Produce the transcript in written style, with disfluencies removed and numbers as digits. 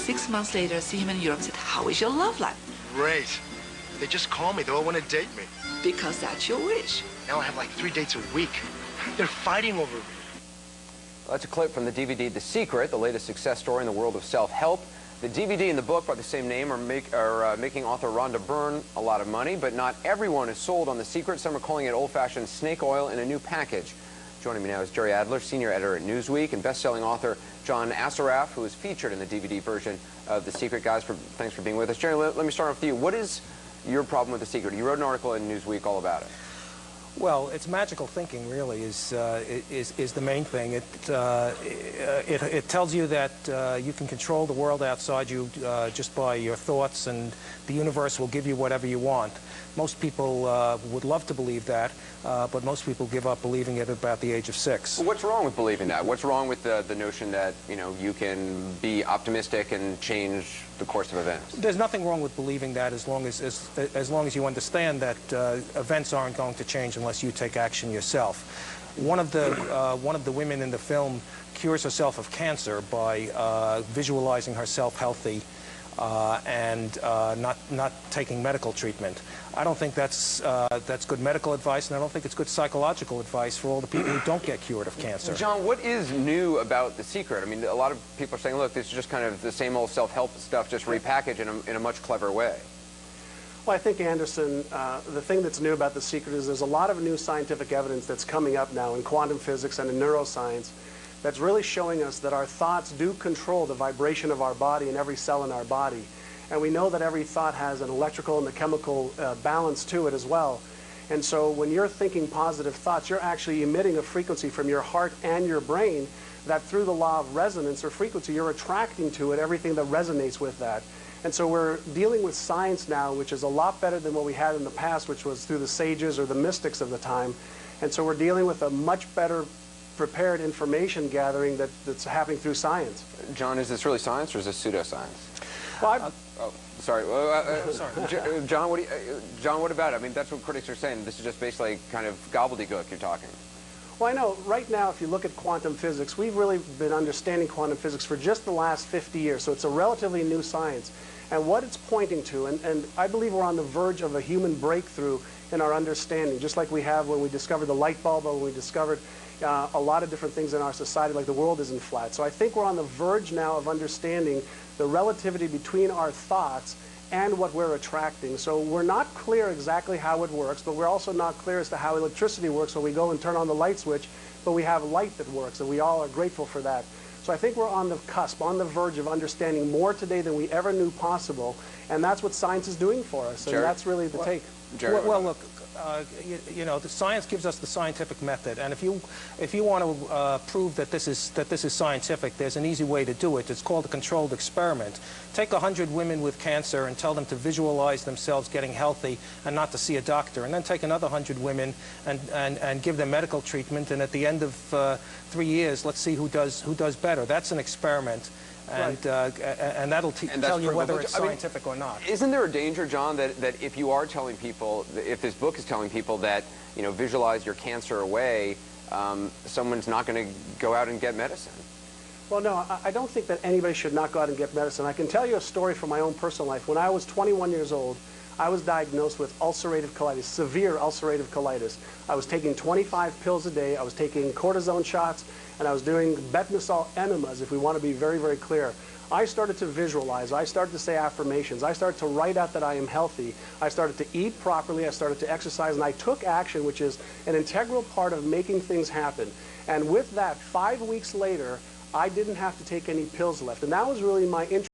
6 months later, see him in Europe and said, how is your love life? Great. They just call me. They all want to date me. Because that's your wish. Now I have like 3 dates a week. They're fighting over me. Well, that's a clip from the DVD The Secret, the latest success story in the world of self-help. The DVD and the book by the same name are making author Rhonda Byrne a lot of money, but not everyone is sold on The Secret. Some are calling it old-fashioned snake oil in a new package. Joining me now is Jerry Adler, senior editor at Newsweek, and best-selling author John Assaraf, who is featured in the DVD version of The Secret. Guys, thanks for being with us. Jerry, let me start off with you. What is your problem with The Secret? You wrote an article in Newsweek all about it. Well, it's magical thinking, really, is the main thing. It tells you that you can control the world outside you just by your thoughts, and the universe will give you whatever you want. Most people would love to believe that, but most people give up believing it at about the age of 6. Well, what's wrong with believing that? What's wrong with the notion that, you can be optimistic and change the course of events? There's nothing wrong with believing that as long as you understand that events aren't going to change unless you take action yourself. One of the women in the film cures herself of cancer by visualizing herself healthy and not taking medical treatment. I don't think that's good medical advice, and I don't think it's good psychological advice for all the people who don't get cured of cancer. John, what is new about The Secret? I mean, a lot of people are saying, look, this is just kind of the same old self-help stuff, just repackaged in a much clever way. Well, I think, Anderson, the thing that's new about The Secret is there's a lot of new scientific evidence that's coming up now in quantum physics and in neuroscience that's really showing us that our thoughts do control the vibration of our body and every cell in our body. And we know that every thought has an electrical and a chemical balance to it as well. And so when you're thinking positive thoughts, you're actually emitting a frequency from your heart and your brain that through the law of resonance or frequency, you're attracting to it everything that resonates with that. And so we're dealing with science now, which is a lot better than what we had in the past, which was through the sages or the mystics of the time. And so we're dealing with a much better prepared information gathering that's happening through science. John, is this really science or is this pseudoscience? Well, oh, sorry. Sorry. John, what about it? I mean, that's what critics are saying. This is just basically kind of gobbledygook you're talking. Well, I know right now, if you look at quantum physics, we've really been understanding quantum physics for just the last 50 years, so it's a relatively new science. And what it's pointing to, and I believe we're on the verge of a human breakthrough in our understanding, just like we have when we discovered the light bulb or when we discovered a lot of different things in our society, like the world isn't flat. So I think we're on the verge now of understanding the relativity between our thoughts and what we're attracting. So we're not clear exactly how it works, but we're also not clear as to how electricity works when we go and turn on the light switch, but we have light that works, and we all are grateful for that. So I think we're on the cusp, on the verge of understanding more today than we ever knew possible, and that's what science is doing for us, and that's really the take. Well, look, the science gives us the scientific method, and if you want to prove that this is scientific, there's an easy way to do it. It's called a controlled experiment. Take 100 women with cancer and tell them to visualize themselves getting healthy and not to see a doctor, and then take another 100 women and give them medical treatment, and at the end of 3 years, let's see who does better. That's an experiment. And, right. And that'll tell you whether it's scientific or not. Isn't there a danger, John, that if you are telling people, if this book is telling people that, visualize your cancer away, someone's not going to go out and get medicine? Well, no, I don't think that anybody should not go out and get medicine. I can tell you a story from my own personal life. When I was 21 years old, I was diagnosed with ulcerative colitis, severe ulcerative colitis. I was taking 25 pills a day, I was taking cortisone shots, and I was doing betnosol enemas, if we want to be very, very clear. I started to visualize, I started to say affirmations, I started to write out that I am healthy, I started to eat properly, I started to exercise, and I took action, which is an integral part of making things happen. And with that, 5 weeks later, I didn't have to take any pills left. And that was really my interest.